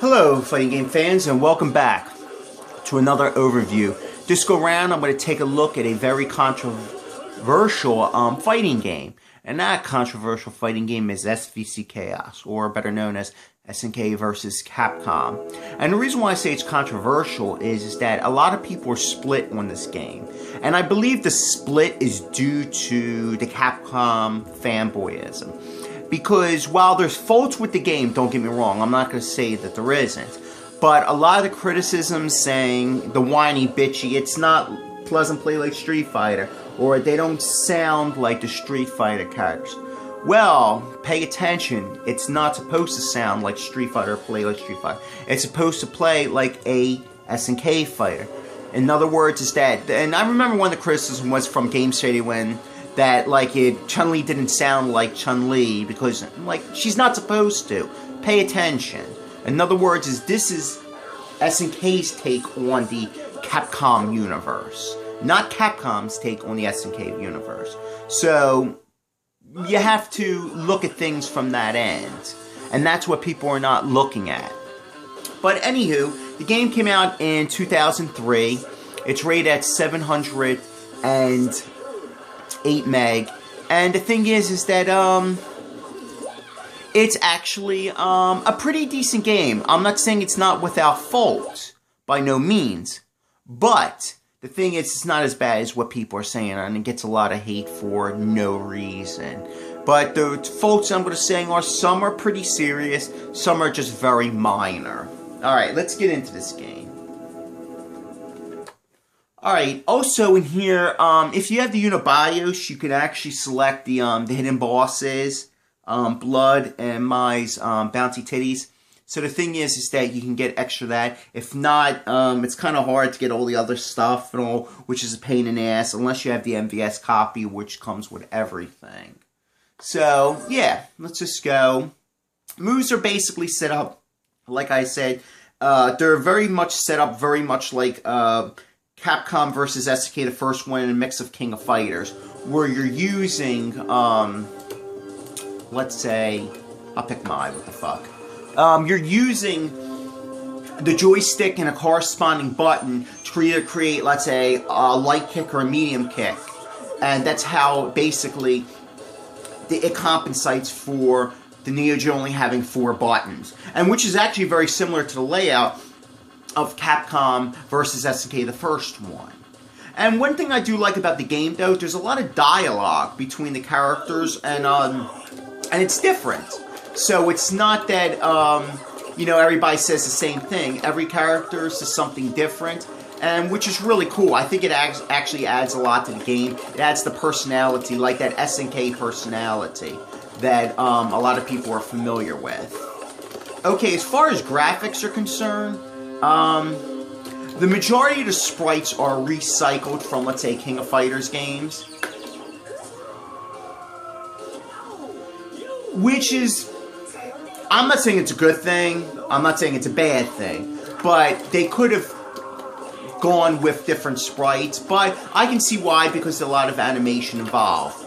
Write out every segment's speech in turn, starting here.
Hello fighting game fans and welcome back to another overview. This go round I'm going to take a look at a very controversial fighting game. And that controversial fighting game is SvC Chaos, or better known as SNK versus Capcom. And the reason why I say it's controversial is that a lot of people are split on this game. And I believe the split is due to the Capcom fanboyism. Because while there's faults with the game, don't get me wrong, I'm not going to say that there isn't. But a lot of the criticisms saying the whiny bitchy, it's not pleasant play like Street Fighter, or they don't sound like the Street Fighter characters. Well, pay attention, it's not supposed to sound like Street Fighter or play like Street Fighter. It's supposed to play like a SNK fighter. In other words, is that, and I remember one of the criticism was from Game City when that Chun-Li didn't sound like Chun-Li because she's not supposed to. Pay attention. In other words, this is SNK's take on the Capcom universe, not Capcom's take on the SNK universe. So you have to look at things from that end, and that's what people are not looking at. But anywho, the game came out in 2003. It's rated at 708 meg, and the thing is that it's actually a pretty decent game. I'm not saying it's not without fault, by no means, but the thing is, it's not as bad as what people are saying, and it gets a lot of hate for no reason. But the faults I'm going to say are, some are pretty serious, some are just very minor. Alright, let's get into this game. Alright, also in here, if you have the Unibios, you can actually select the hidden bosses, Blood and Mai's Bouncy Titties. So the thing is that you can get extra that. If not, it's kind of hard to get all the other stuff and all, which is a pain in the ass, unless you have the MVS copy, which comes with everything. So, yeah, let's just go. Moves are basically set up, like I said, they're very much set up very much like Capcom versus SNK, the first one, in a mix of King of Fighters, where you're using, let's say, I'll pick Mai, what the fuck. You're using the joystick and a corresponding button to either create, let's say, a light kick or a medium kick. And that's how, basically, it compensates for the Neo Geo only having 4 buttons. And which is actually very similar to the layout of Capcom versus SNK, the first one. And one thing I do like about the game, though, there's a lot of dialogue between the characters, and it's different. So it's not that, everybody says the same thing. Every character says something different, and which is really cool. I think it actually adds a lot to the game. It adds the personality, like that SNK personality that a lot of people are familiar with. Okay, as far as graphics are concerned, the majority of the sprites are recycled from, let's say, King of Fighters games. Which is, I'm not saying it's a good thing, I'm not saying it's a bad thing, but they could have gone with different sprites, but I can see why, because there's a lot of animation involved.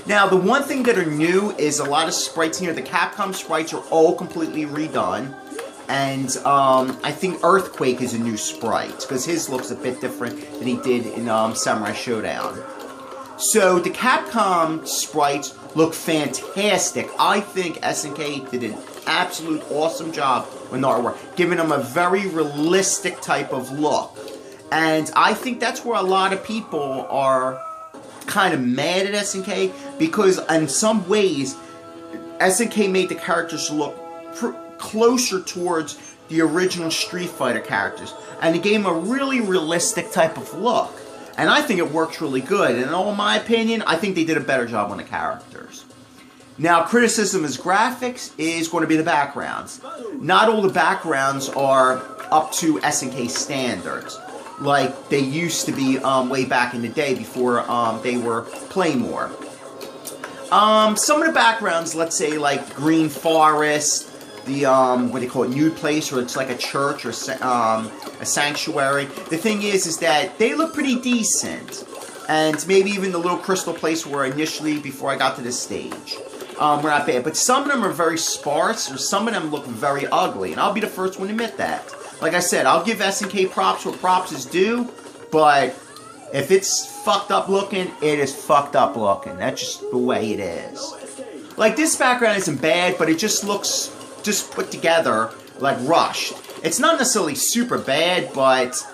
Now, the one thing that are new is a lot of sprites here. The Capcom sprites are all completely redone. And I think Earthquake is a new sprite, because his looks a bit different than he did in Samurai Showdown. So the Capcom sprites look fantastic. I think SNK did an absolute awesome job with the artwork, giving them a very realistic type of look. And I think that's where a lot of people are kind of mad at SNK, because in some ways, SNK made the characters look closer towards the original Street Fighter characters, and it gave them a really realistic type of look. And I think it works really good, and in all my opinion, I think they did a better job on the characters. Now, criticism as graphics is going to be the backgrounds. Not all the backgrounds are up to SNK standards, like they used to be way back in the day before they were Playmore. Some of the backgrounds, let's say like Green Forest, the, what do you call it, nude place, or it's like a church or a sanctuary. The thing is that they look pretty decent. And maybe even the little crystal place where initially, before I got to this stage. were not bad. But some of them are very sparse, or some of them look very ugly. And I'll be the first one to admit that. Like I said, I'll give SNK props where props is due, but if it's fucked up looking, it is fucked up looking. That's just the way it is. Like, this background isn't bad, but it just looks just put together, like, rushed. It's not necessarily super bad, but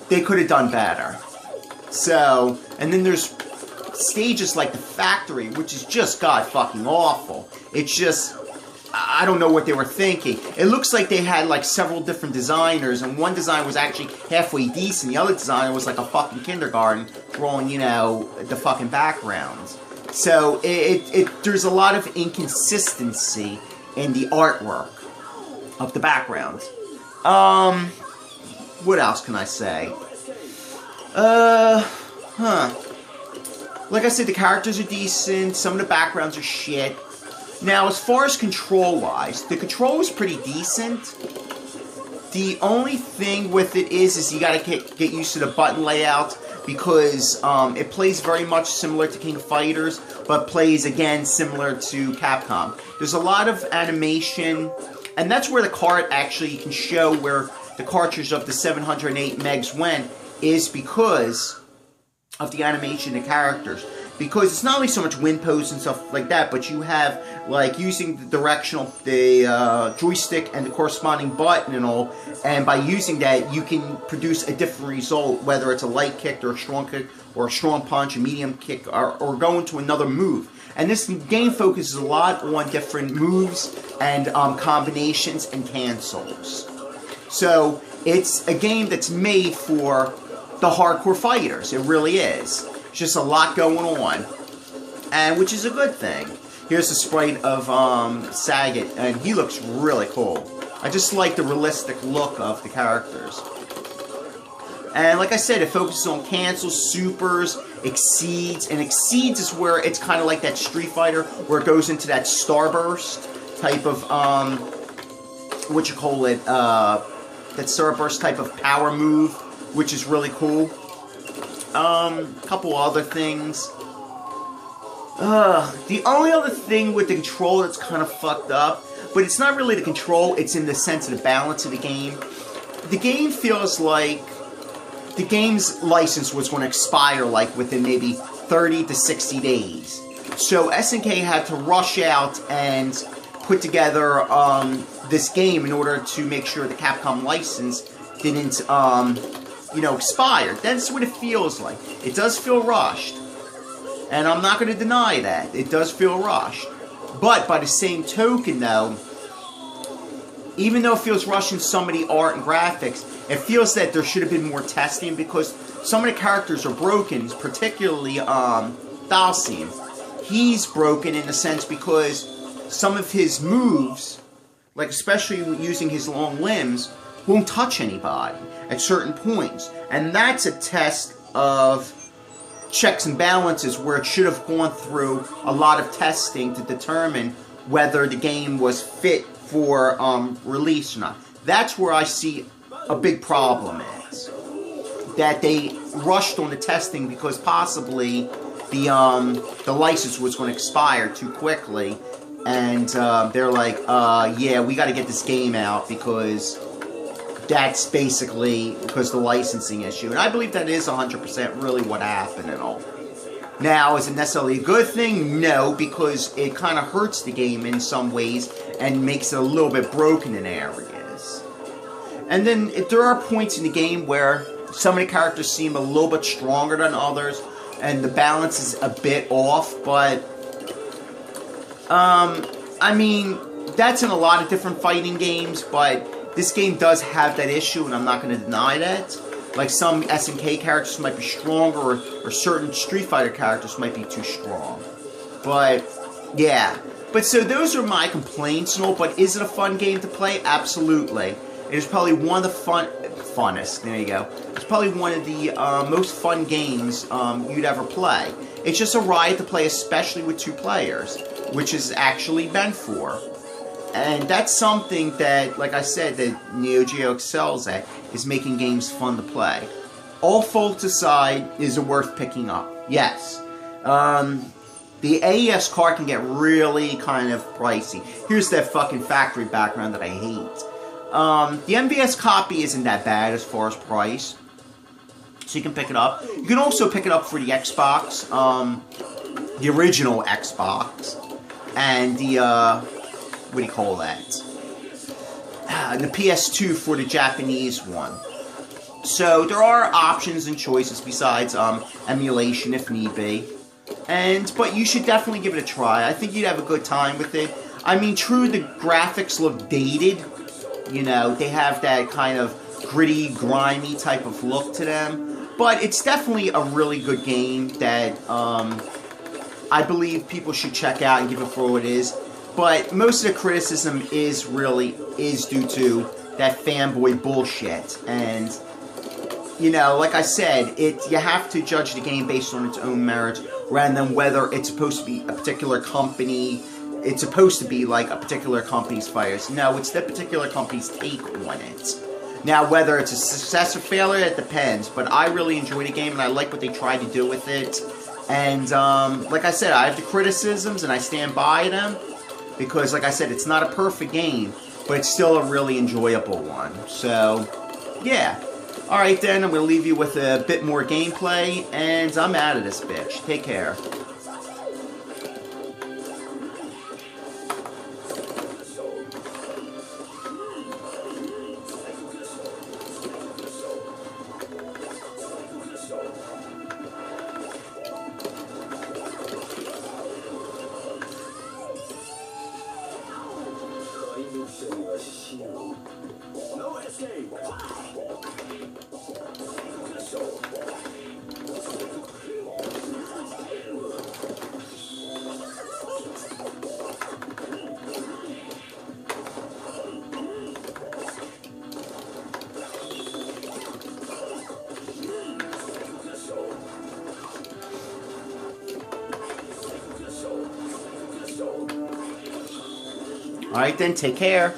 they could have done better. So, and then there's stages like the factory, which is just god fucking awful. It's just, I don't know what they were thinking. It looks like they had like several different designers, and one design was actually halfway decent. The other designer was like a fucking kindergarten drawing, you know, the fucking backgrounds. So there's a lot of inconsistency in the artwork of the backgrounds. What else can I say? Like I said, the characters are decent, some of the backgrounds are shit. Now, as far as control-wise, the control is pretty decent. The only thing with it is you gotta get used to the button layout, because it plays very much similar to King of Fighters, but plays, again, similar to Capcom. There's a lot of animation, and that's where the card actually can show where the cartridge of the 708 megs went, is because of the animation of the characters. Because it's not only so much wind pose and stuff like that, but you have, like, using the directional, the joystick and the corresponding button and all, and by using that, you can produce a different result, whether it's a light kick or a strong punch, a medium kick, or go into another move. And this game focuses a lot on different moves and combinations and cancels. So, it's a game that's made for the hardcore fighters. It really is. Just a lot going on, and which is a good thing. Here's the sprite of Sagat, and he looks really cool. I just like the realistic look of the characters. And like I said, it focuses on cancels, supers, exceeds, and exceeds is where it's kind of like that Street Fighter, where it goes into that starburst type of what you call it, that starburst type of power move, which is really cool. Couple other things. The only other thing with the control that's kind of fucked up, but it's not really the control, it's in the sense of the balance of the game. The game feels like the game's license was going to expire like within maybe 30 to 60 days. So SNK had to rush out and put together this game in order to make sure the Capcom license didn't you know, expired. That's what it feels like. It does feel rushed. And I'm not going to deny that. It does feel rushed. But by the same token, though, even though it feels rushed in some of the art and graphics, it feels that there should have been more testing, because some of the characters are broken, particularly Dalsim. He's broken in a sense because some of his moves, like especially using his long limbs, won't touch anybody at certain points. And that's a test of checks and balances where it should have gone through a lot of testing to determine whether the game was fit for release or not. That's where I see a big problem is. That they rushed on the testing because possibly the license was going to expire too quickly. And they're like, yeah, we got to get this game out because that's basically because the licensing issue. And I believe that is 100% really what happened and all. Now, is it necessarily a good thing? No, because it kind of hurts the game in some ways and makes it a little bit broken in areas. And then if there are points in the game where some of the characters seem a little bit stronger than others and the balance is a bit off, but I mean, that's in a lot of different fighting games, but this game does have that issue, and I'm not going to deny that. Like, some SNK characters might be stronger, or certain Street Fighter characters might be too strong. But, yeah. But, so those are my complaints and all, but is it a fun game to play? Absolutely. It is probably one of the funnest, there you go. It's probably one of the most fun games you'd ever play. It's just a riot to play, especially with 2 players, which is actually meant for. And that's something that, like I said, that Neo Geo excels at, is making games fun to play. All faults aside, is it worth picking up? Yes. The AES card can get really kind of pricey. Here's that fucking factory background that I hate. The MVS copy isn't that bad as far as price. So you can pick it up. You can also pick it up for the Xbox, the original Xbox, and the, what do you call that? The PS2 for the Japanese one. So there are options and choices besides emulation if need be. But you should definitely give it a try. I think you'd have a good time with it. I mean, true, the graphics look dated. You know, they have that kind of gritty, grimy type of look to them. But it's definitely a really good game that I believe people should check out and give it for what it is. But most of the criticism is due to that fanboy bullshit. And, you know, like I said, you have to judge the game based on its own merits rather than whether it's supposed to be a particular company. It's supposed to be like a particular company's fires. No, it's that particular company's take on it. Now, whether it's a success or failure, it depends. But I really enjoy the game, and I like what they tried to do with it. And, like I said, I have the criticisms, and I stand by them. Because, like I said, it's not a perfect game, but it's still a really enjoyable one. So, yeah. Alright then, I'm going to leave you with a bit more gameplay, and I'm out of this bitch. Take care. No escape. Alright then, take care.